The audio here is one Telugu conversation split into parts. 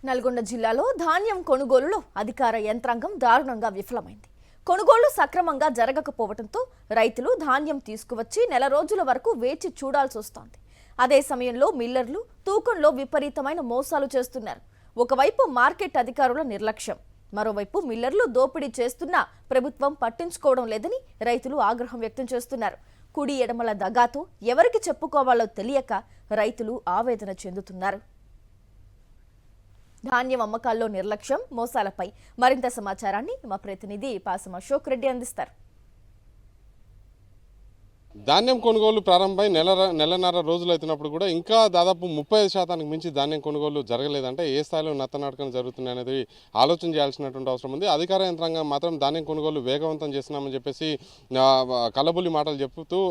నల్గొండ జిల్లాలో ధాన్యం కొనుగోలులో అధికార యంత్రాంగం దారుణంగా విఫలమైంది. కొనుగోలు సక్రమంగా జరగకపోవడంతో రైతులు ధాన్యం తీసుకువచ్చి నెల రోజుల వరకు వేచి చూడాల్సి వస్తోంది. అదే సమయంలో మిల్లర్లు తూకంలో విపరీతమైన మోసాలు చేస్తున్నారు. ఒకవైపు మార్కెట్ అధికారుల నిర్లక్ష్యం, మరోవైపు మిల్లర్లు దోపిడీ చేస్తున్నా ప్రభుత్వం పట్టించుకోవడం లేదని రైతులు ఆగ్రహం వ్యక్తం చేస్తున్నారు. కుడి ఎడమల దగాతో ఎవరికి చెప్పుకోవాలో తెలియక రైతులు ఆవేదన చెందుతున్నారు. ధాన్యం అమ్మకాల్లో నిర్లక్ష్యం, మోసాలపై మరింత సమాచారాన్ని మా ప్రతినిధి పాసం అశోక్ రెడ్డి అందిస్తారు. ధాన్యం కొనుగోలు ప్రారంభమై నెలన్నర రోజులు అవుతున్నప్పుడు కూడా ఇంకా దాదాపు 35% మించి ధాన్యం కొనుగోలు జరగలేదంటే ఏ స్థాయిలో నత్తనాటకం జరుగుతున్నాయి అనేది ఆలోచన చేయాల్సినటువంటి అవసరం ఉంది. అధికార యంత్రాంగం మాత్రం ధాన్యం కొనుగోలు వేగవంతం చేస్తున్నామని చెప్పేసి కల్లబుల్లి మాటలు చెప్తూ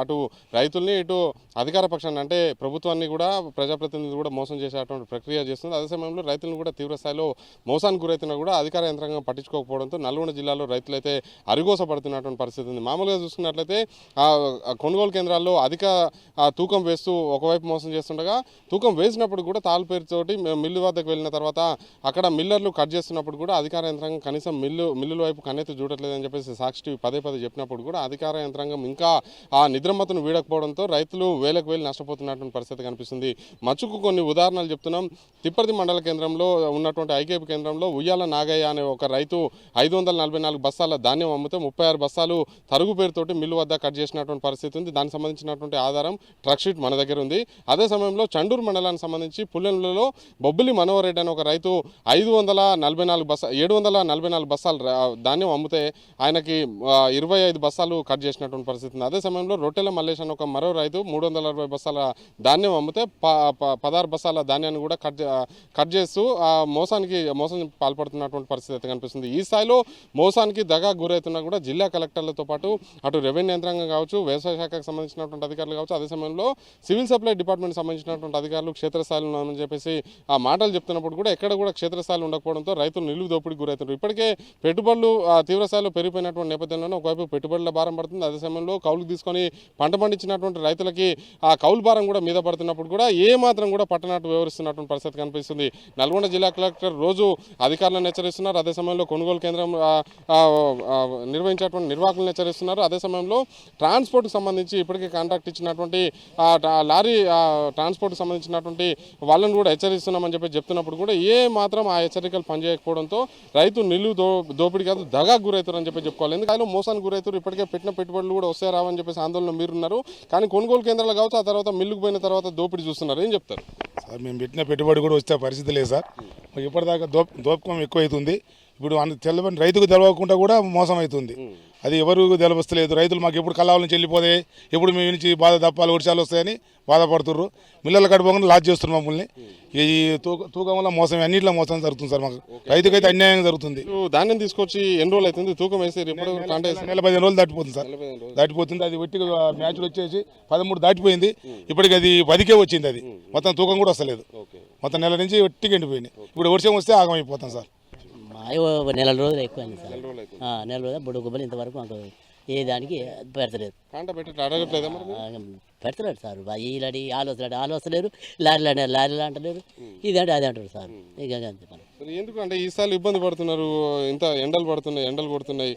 అటు రైతుల్ని ఇటు అధికార పక్షాన్ని అంటే ప్రభుత్వాన్ని కూడా ప్రజాప్రతినిధులు కూడా మోసం చేసేటువంటి ప్రక్రియ చేస్తుంది. అదే సమయంలో రైతులను కూడా తీవ్ర స్థాయిలో మోసానికి గురైతున్నా కూడా అధికార యంత్రాంగం పట్టించుకోకపోవడంతో నల్గొండ జిల్లాలో రైతులైతే అరిగోసపడుతున్నటువంటి పరిస్థితి ఉంది. మామూలుగా చూసుకున్నట్లయితే కొనుగోలు కేంద్రాల్లో అధిక తూకం వేస్తూ ఒకవైపు మోసం చేస్తుండగా తూకం వేసినప్పుడు కూడా తాళు పేరుతోటి మిల్లు వద్దకు వెళ్ళిన తర్వాత అక్కడ మిల్లర్లు కట్ చేస్తున్నప్పుడు కూడా అధికార యంత్రాంగం కనీసం మిల్లుల వైపు కన్నెత్తి చూడట్లేదని చెప్పేసి సాక్షి టీవీ పదే చెప్పినప్పుడు కూడా అధికార యంత్రాంగం ఇంకా ఆ నిద్రమత్తును వీడకపోవడంతో రైతులు వేలకు వేలు నష్టపోతున్నటువంటి పరిస్థితి కనిపిస్తుంది. మచ్చుకు కొన్ని ఉదాహరణలు చెప్తున్నాం. తిప్పర్తి మండల కేంద్రంలో ఉన్నటువంటి ఐకేపీ కేంద్రంలో ఉయ్యాల నాగయ్య అనే ఒక రైతు 544 బస్తాల ధాన్యం అమ్మితే 36 బస్తాలు తరుగు పేరుతోటి మిల్లు వద్ద కట్ చేసినటువంటి పరిస్థితి ఉంది. దానికి సంబంధించినటువంటి ఆధారం ట్రక్ షీట్ మన దగ్గర ఉంది. అదే సమయంలో చండూరు మండలానికి సంబంధించి పుల్లెంలలో బొబ్బిలి మనోహర్ రెడ్డి అనే ఒక రైతు 744 బస్తాలు ధాన్యం అమ్మితే ఆయనకి 25 బస్తాలు కట్ చేసినటువంటి పరిస్థితి ఉంది. అదే సమయంలో రొట్టెల మల్లేష్ అనే ఒక మరో రైతు 360 బస్తాల ధాన్యం అమ్మితే 16 బస్తాల ధాన్యాన్ని కూడా కట్ చేస్తూ మోసం పాల్పడుతున్నటువంటి పరిస్థితి కనిపిస్తుంది. ఈ స్థాయిలో మోసానికి దగా గురవుతున్నా కూడా జిల్లా కలెక్టర్లతో పాటు అటు రెవెన్యూ యంత్రాంగం కావచ్చు, వ్యవసాయ శాఖకు సంబంధించినటువంటి అధికారులు కావచ్చు, అదే సమయంలో సివిల్ సప్లై డిపార్ట్మెంట్ సంబంధించినటువంటి అధికారులు క్షేత్రస్థాయిలో ఉన్నామని చెప్పేసి ఆ మాటలు చెప్తున్నప్పుడు కూడా ఎక్కడ కూడా క్షేత్రస్థాయిలో ఉండకపోవడంతో రైతులు నిలువు దోపిడీ గురవుతున్నారు. ఇప్పటికే పెట్టుబడులు తీవ్ర స్థాయిలో పెరిగిపోయినటువంటి నేపథ్యంలోనే ఒకవైపు పెట్టుబడుల భారం పడుతుంది. అదే సమయంలో కౌలుకు తీసుకొని పంట పండించినటువంటి రైతులకి ఆ కౌలు భారం కూడా మీద పడుతున్నప్పుడు కూడా ఏ మాత్రం కూడా పట్టనట్టు వ్యవహరిస్తున్నటువంటి పరిస్థితి కనిపిస్తుంది. నల్గొండ జిల్లా కలెక్టర్ రోజు అధికారులను హెచ్చరిస్తున్నారు. అదే సమయంలో కొనుగోలు కేంద్రం నిర్వహించేటువంటి నిర్వాహకులను హెచ్చరిస్తున్నారు. అదే సమయంలో ట్రాన్స్పోర్ట్కి సంబంధించి ఇప్పటికే కాంట్రాక్ట్ ఇచ్చినటువంటి లారీ ట్రాన్స్పోర్ట్కి సంబంధించినటువంటి వాళ్ళని కూడా హెచ్చరిస్తున్నామని చెప్తున్నప్పుడు కూడా ఏ మాత్రం ఆ హెచ్చరికలు పనిచేయకపోవడంతో రైతు నిలువు దోపిడీ కాదు దగా గురవుతారని చెప్పుకోవాలి. ఎందుకంటే మోసానికి గురవుతారు. ఇప్పటికే పెట్టిన పెట్టుబడులు కూడా వస్తే రావని చెప్పేసి ఆందోళన మీరున్నారు. కానీ కొనుగోలు కేంద్రాలు కావచ్చు, ఆ తర్వాత మిల్లుకు పోయిన తర్వాత దోపిడీ చూస్తున్నారు. ఏం చెప్తారు సార్? మేము పెట్టిన పెట్టుబడి కూడా వచ్చే పరిస్థితి లేదు సార్. ఇప్పటిదాకా దోపకం ఎక్కువ అవుతుంది. ఇప్పుడు తెలవని రైతుకు తెలవకుండా కూడా మోసం అవుతుంది. అది ఎవరు తెలవస్తలేదు. రైతులు మాకు ఎప్పుడు కళ్ళాల నుంచి వెళ్ళిపోతే ఎప్పుడు మేము నుంచి బాధ తప్పాలి వర్షాలు వస్తాయని బాధపడుతుర్రు. మిల్లర్లు కడిపోకుండా లాజ్ చేస్తున్నారు మమ్మల్ని. ఈ తూకం వల్ల మోసం అన్నింటిలో మోసం జరుగుతుంది సార్. మాకు రైతుకైతే అన్యాయంగా జరుగుతుంది. ధాన్యం తీసుకొచ్చి ఎన్ని రోజులు అవుతుంది? తూకం వేస్తే నెల 15 రోజులు దాటిపోతుంది సార్. దాటిపోతుంది. అది ఒట్టిగా మ్యాచ్లు వచ్చేసి 13 దాటిపోయింది. ఇప్పటికి అది 10కే వచ్చింది. అది మొత్తం తూకం కూడా వస్తలేదు. మొత్తం నెల నుంచి ఒట్టిగా ఎండిపోయింది. ఇప్పుడు వర్షం వస్తే ఆగమైపోతాం సార్. నెల రోజులు ఎక్కువైంది సార్. నెల రోజులు బుడుగుబ్బలు ఇంతవరకు మాకు ఏ దానికి పెడతలేదు. పెడతలేరు సార్. వీళ్ళడి ఆలోచనలేరు, లారీలు అంటలేరు, ఇదంటే అది అంటారు సార్. ఇక ఎందుకంటే ఈసారి ఇబ్బంది పడుతున్నారు. ఇంత ఎండలు కొడుతున్నాయి,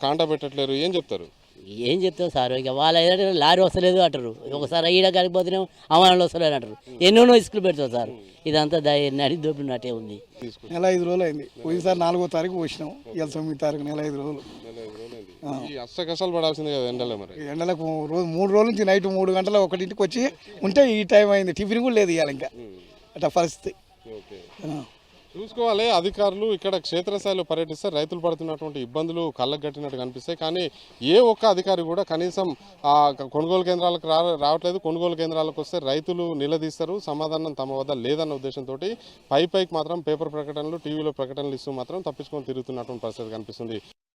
కాంటా పెట్టట్లేరు. ఏం చెప్తారు? ఏం చెప్తావు సార్? ఇక వాళ్ళ లారీ వస్తలేదు అంటారు. ఒకసారి ఈడ కలిగిపోతేనే అమానాలు వస్తలేదు అంటారు. ఎన్నో ఇసుకలు పెడతారు సార్. ఇదంతా నడి దోపినట్టే ఉంది. నెల 5 రోజులు అయింది. పోయినసారి 4వ తారీఖు పోసినాం. ఇవాళ 9వ తారీఖు. నెల 5 రోజులు అష్టకష్టాలు పడాల్సిందే కదా ఎండలో. మరి ఎండలకు 3 రోజుల నుంచి నైట్ 3 గంటల 1ంటికి వచ్చి ఉంటే ఈ టైం అయింది. టిఫిన్ కూడా లేదు ఇవాళ. ఇంకా అట్లా పరిస్థితి చూసుకోవాలి. అధికారులు ఇక్కడ క్షేత్రస్థాయిలో పర్యటిస్తే రైతులు పడుతున్నటువంటి ఇబ్బందులు కళ్ళకు గట్టినట్టు కనిపిస్తాయి. కానీ ఏ ఒక్క అధికారి కూడా కనీసం కొనుగోలు కేంద్రాలకు రావట్లేదు. కొనుగోలు కేంద్రాలకు వస్తే రైతులు నిలదీస్తారు. సమాధానం తమ వద్ద లేదన్న ఉద్దేశంతో పైకి మాత్రం పేపర్ ప్రకటనలు, టీవీలో ప్రకటనలు ఇస్తూ మాత్రం తప్పించుకొని తిరుగుతున్నటువంటి పరిస్థితి కనిపిస్తుంది.